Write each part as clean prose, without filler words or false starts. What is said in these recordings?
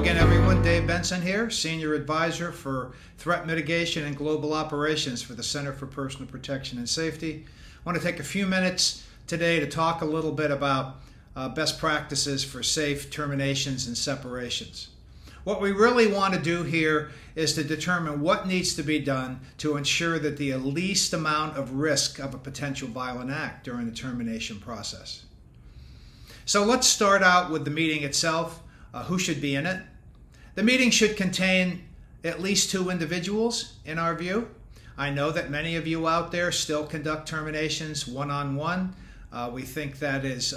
again, everyone. Dave Benson here, Senior Advisor for Threat Mitigation and Global Operations for the Center for Personal Protection and Safety. I want to take a few minutes today to talk a little bit about best practices for safe terminations and separations. What we really want to do here is to determine what needs to be done to ensure that the least amount of risk of a potential violent act during the termination process. So let's start out with the meeting itself. Who should be in it? The meeting should contain at least 2 individuals, in our view. I know that many of you out there still conduct terminations one-on-one. We think that is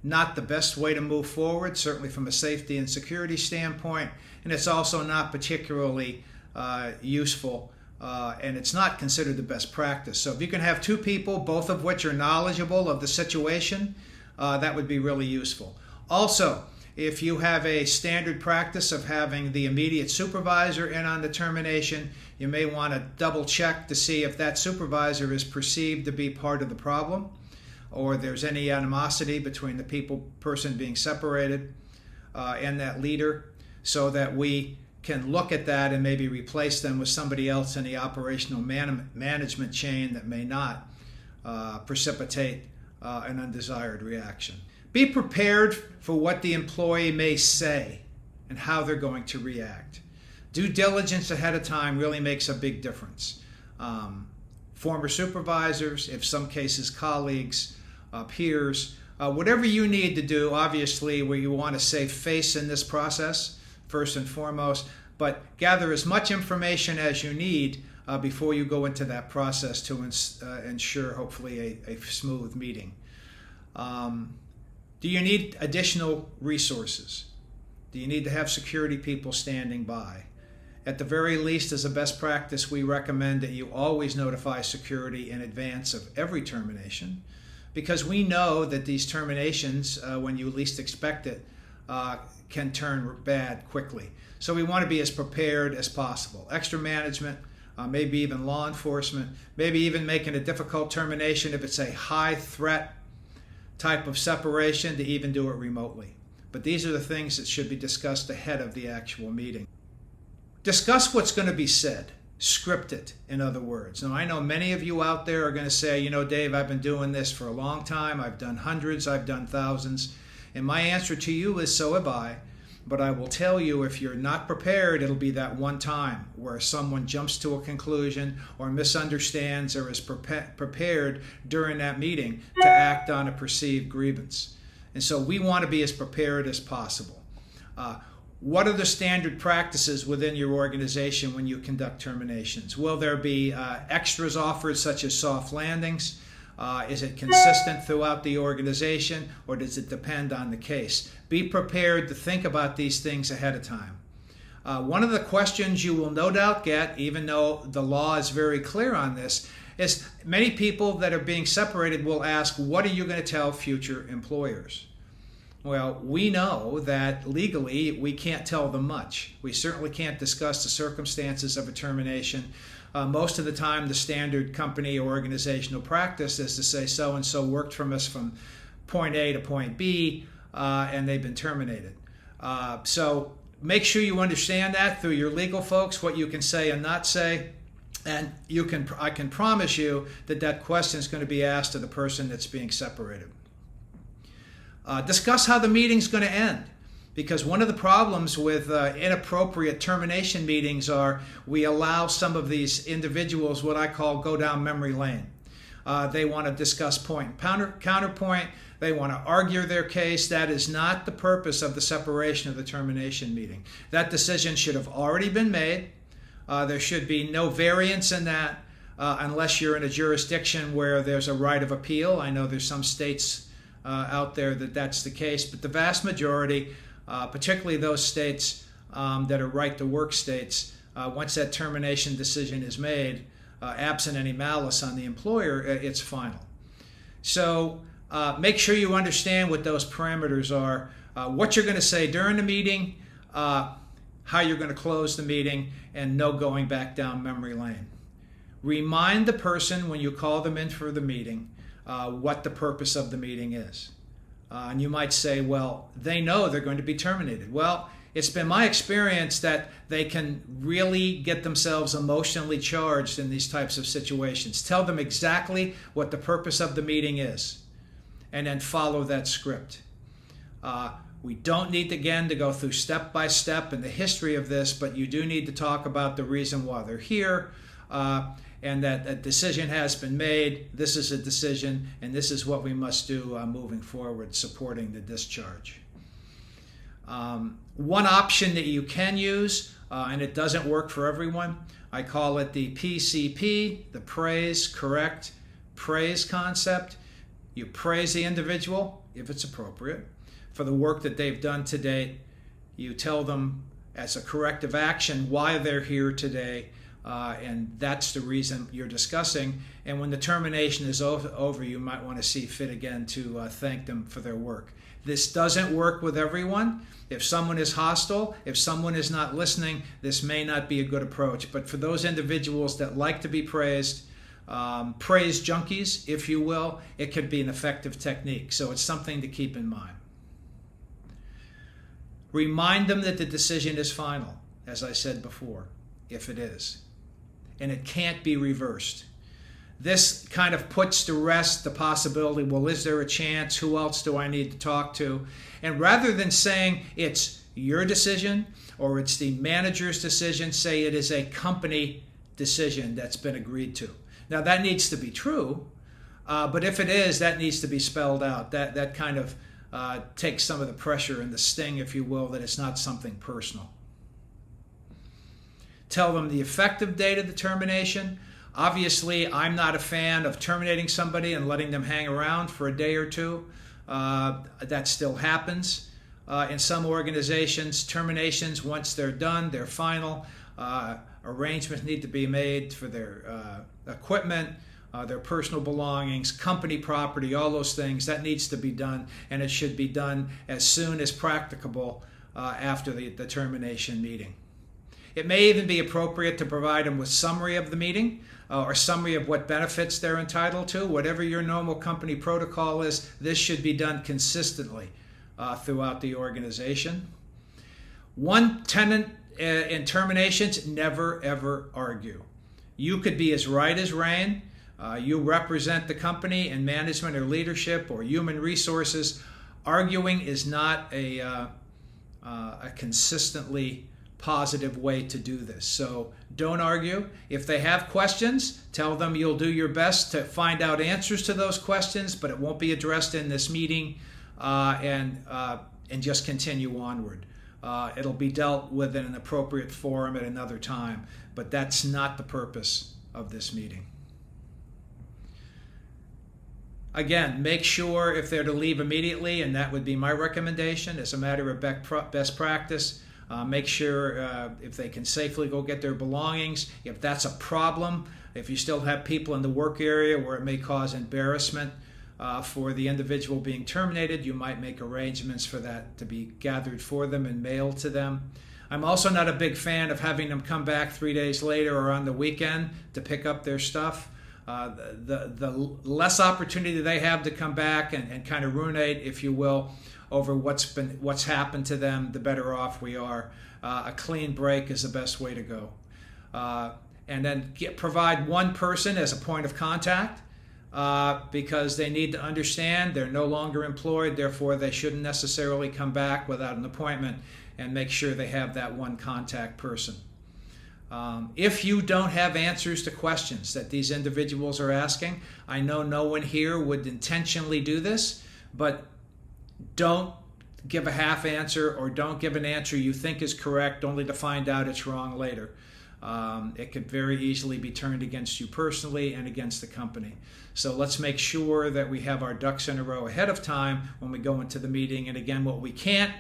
not the best way to move forward, certainly from a safety and security standpoint, and it's also not particularly useful, and it's not considered the best practice. So if you can have 2 people, both of which are knowledgeable of the situation, that would be really useful. Also, if you have a standard practice of having the immediate supervisor in on the termination, you may want to double check to see if that supervisor is perceived to be part of the problem, or there's any animosity between the person being separated and that leader, so that we can look at that and maybe replace them with somebody else in the operational management chain that may not precipitate an undesired reaction. Be prepared for what the employee may say and how they're going to react. Due diligence ahead of time really makes a big difference. Former supervisors, in some cases colleagues, peers, whatever you need to do, obviously where you want to save face in this process, first and foremost, but gather as much information as you need before you go into that process to ensure hopefully a smooth meeting. Do you need additional resources? Do you need to have security people standing by? At the very least, as a best practice, we recommend that you always notify security in advance of every termination, because we know that these terminations, when you least expect it, can turn bad quickly. So we want to be as prepared as possible. Extra management, maybe even law enforcement, maybe even making a difficult termination if it's a high threat type of separation, to even do it remotely. But these are the things that should be discussed ahead of the actual meeting. Discuss what's going to be said. Script it, in other words. Now, I know many of you out there are going to say, you know, Dave, I've been doing this for a long time. I've done hundreds, I've done thousands. And my answer to you is, so have I. But I will tell you, if you're not prepared, it'll be that one time where someone jumps to a conclusion or misunderstands or is prepared during that meeting to act on a perceived grievance. And so we want to be as prepared as possible. What are the standard practices within your organization when you conduct terminations? Will there be extras offered, such as soft landings? Is it consistent throughout the organization, or does it depend on the case? Be prepared to think about these things ahead of time. One of the questions you will no doubt get, even though the law is very clear on this, is many people that are being separated will ask, what are you going to tell future employers? Well, we know that legally we can't tell them much. We certainly can't discuss the circumstances of a termination. Most of the time, the standard company or organizational practice is to say so-and-so worked from us from point A to point B, and they've been terminated. So make sure you understand that through your legal folks, what you can say and not say. And I can promise you that question is going to be asked to the person that's being separated. Discuss how the meeting's going to end. Because one of the problems with inappropriate termination meetings are we allow some of these individuals what I call go down memory lane. They want to discuss point and counterpoint. They want to argue their case. That is not the purpose of the separation of the termination meeting. That decision should have already been made. There should be no variance in that unless you're in a jurisdiction where there's a right of appeal. I know there's some states out there that's the case, but the vast majority, particularly those states that are right-to-work states, once that termination decision is made, absent any malice on the employer, it's final. So make sure you understand what those parameters are, what you're going to say during the meeting, how you're going to close the meeting, and no going back down memory lane. Remind the person when you call them in for the meeting what the purpose of the meeting is. And you might say, well, they know they're going to be terminated. Well, it's been my experience that they can really get themselves emotionally charged in these types of situations. Tell them exactly what the purpose of the meeting is, and then follow that script. We don't need, again, to go through step by step in the history of this, but you do need to talk about the reason why they're here, and that a decision has been made. This is a decision, and this is what we must do moving forward, supporting the discharge. One option that you can use, and it doesn't work for everyone, I call it the PCP, the praise, correct, praise concept. You praise the individual, if it's appropriate, for the work that they've done to date. You tell them as a corrective action why they're here today, and that's the reason you're discussing. And when the termination is over, you might want to see fit again to thank them for their work. This doesn't work with everyone. If someone is hostile, if someone is not listening, this may not be a good approach. But for those individuals that like to be praised, praise junkies, if you will, it could be an effective technique. So it's something to keep in mind. Remind them that the decision is final, as I said before, if it is. And it can't be reversed. This kind of puts to rest the possibility, well, is there a chance? Who else do I need to talk to? And rather than saying it's your decision or it's the manager's decision, say it is a company decision that's been agreed to. Now, that needs to be true, but if it is, that needs to be spelled out. That kind of takes some of the pressure and the sting, if you will, that it's not something personal. Tell them the effective date of the termination. Obviously, I'm not a fan of terminating somebody and letting them hang around for a day or two. That still happens. In some organizations, terminations, once they're done, they're final. Arrangements need to be made for their equipment, their personal belongings, company property, all those things. That needs to be done, and it should be done as soon as practicable after the termination meeting. It may even be appropriate to provide them with summary of the meeting or summary of what benefits they're entitled to. Whatever your normal company protocol is, this should be done consistently throughout the organization. One tenet in terminations, never ever argue. You could be as right as rain. You represent the company in management or leadership or human resources. Arguing is not a consistently positive way to do this. So don't argue. If they have questions, tell them you'll do your best to find out answers to those questions, but it won't be addressed in this meeting, and just continue onward. It'll be dealt with in an appropriate forum at another time, but that's not the purpose of this meeting. Again, make sure if they're to leave immediately, and that would be my recommendation as a matter of best practice, make sure if they can safely go get their belongings. If that's a problem, if you still have people in the work area where it may cause embarrassment for the individual being terminated, you might make arrangements for that to be gathered for them and mailed to them. I'm also not a big fan of having them come back 3 days later or on the weekend to pick up their stuff. The less opportunity they have to come back and kind of ruminate, if you will, over what's happened to them, the better off we are. A clean break is the best way to go. And then provide one person as a point of contact because they need to understand they're no longer employed, therefore they shouldn't necessarily come back without an appointment, and make sure they have that one contact person. If you don't have answers to questions that these individuals are asking, I know no one here would intentionally do this, but don't give a half answer or don't give an answer you think is correct only to find out it's wrong later. It could very easily be turned against you personally and against the company. So let's make sure that we have our ducks in a row ahead of time when we go into the meeting. And again, what we can't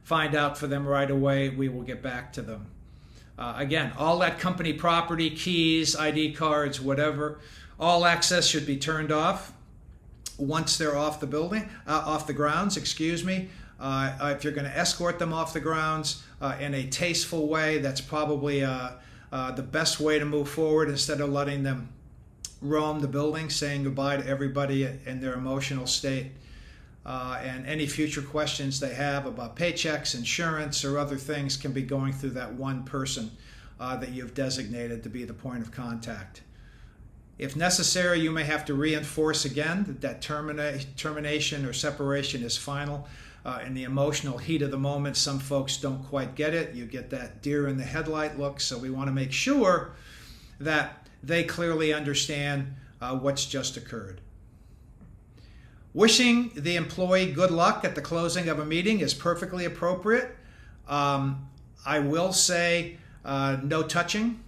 find out for them right away, we will get back to them. Again, all that company property, keys, ID cards, whatever, all access should be turned off once they're off the building, off the grounds, excuse me. If you're going to escort them off the grounds in a tasteful way, that's probably the best way to move forward instead of letting them roam the building, saying goodbye to everybody in their emotional state. and any future questions they have about paychecks, insurance, or other things can be going through that one person that you've designated to be the point of contact. If necessary, you may have to reinforce again that termination or separation is final. In the emotional heat of the moment, some folks don't quite get it. You get that deer in the headlight look, so we want to make sure that they clearly understand what's just occurred. Wishing the employee good luck at the closing of a meeting is perfectly appropriate. I will say no touching.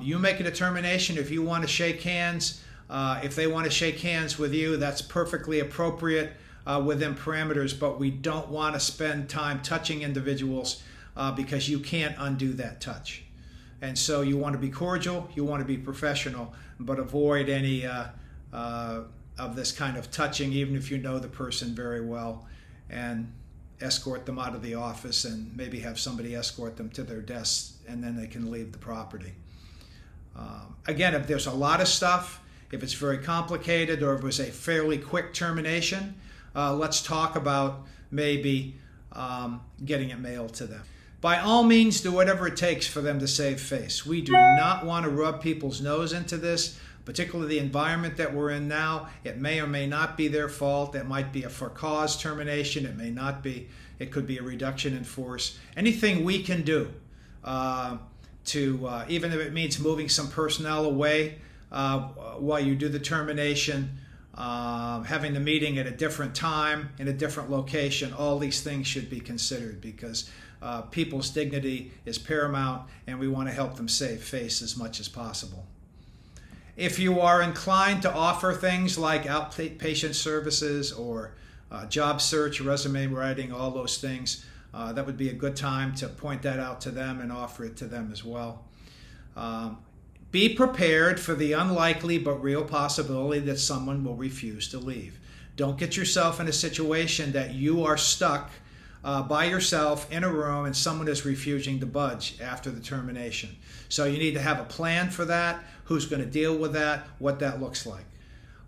You make a determination if you want to shake hands. If they want to shake hands with you, that's perfectly appropriate within parameters, but we don't want to spend time touching individuals because you can't undo that touch. And so you want to be cordial, you want to be professional, but avoid any of this kind of touching, even if you know the person very well, and escort them out of the office and maybe have somebody escort them to their desks, and then they can leave the property. Again, if there's a lot of stuff, if it's very complicated, or if it was a fairly quick termination, let's talk about maybe getting it mailed to them. By all means, do whatever it takes for them to save face. We do not want to rub people's nose into this, particularly the environment that we're in now. It may or may not be their fault. It might be a for cause termination. It may not be. It could be a reduction in force. Anything we can do to, even if it means moving some personnel away while you do the termination, having the meeting at a different time, in a different location, all these things should be considered because people's dignity is paramount and we want to help them save face as much as possible. If you are inclined to offer things like outpatient services or job search, resume writing, all those things, that would be a good time to point that out to them and offer it to them as well. Be prepared for the unlikely but real possibility that someone will refuse to leave. Don't get yourself in a situation that you are stuck by yourself in a room and someone is refusing to budge after the termination. So you need to have a plan for that, who's going to deal with that, what that looks like.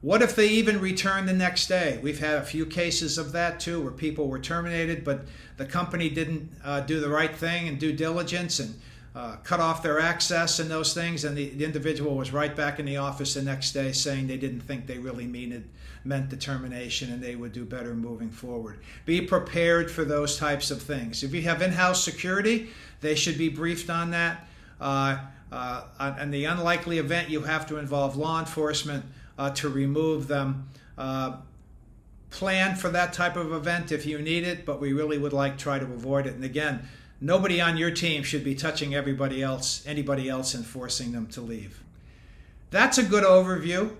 What if they even return the next day? We've had a few cases of that too, where people were terminated, but the company didn't do the right thing and due diligence and cut off their access and those things, and the individual was right back in the office the next day saying they didn't think they really meant the termination and they would do better moving forward. Be prepared for those types of things. If you have in-house security, they should be briefed on that. In the unlikely event you have to involve law enforcement to remove them, plan for that type of event if you need it, but we really would like to try to avoid it. And again, nobody on your team should be touching anybody else and forcing them to leave. That's a good overview.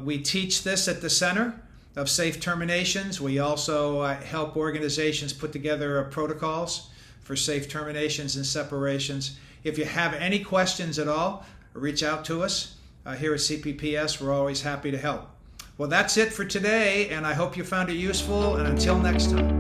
We teach this at the Center of Safe Terminations. We also help organizations put together protocols for safe terminations and separations. If you have any questions at all, reach out to us. Here at CPPS, we're always happy to help. Well, that's it for today, and I hope you found it useful, and until next time.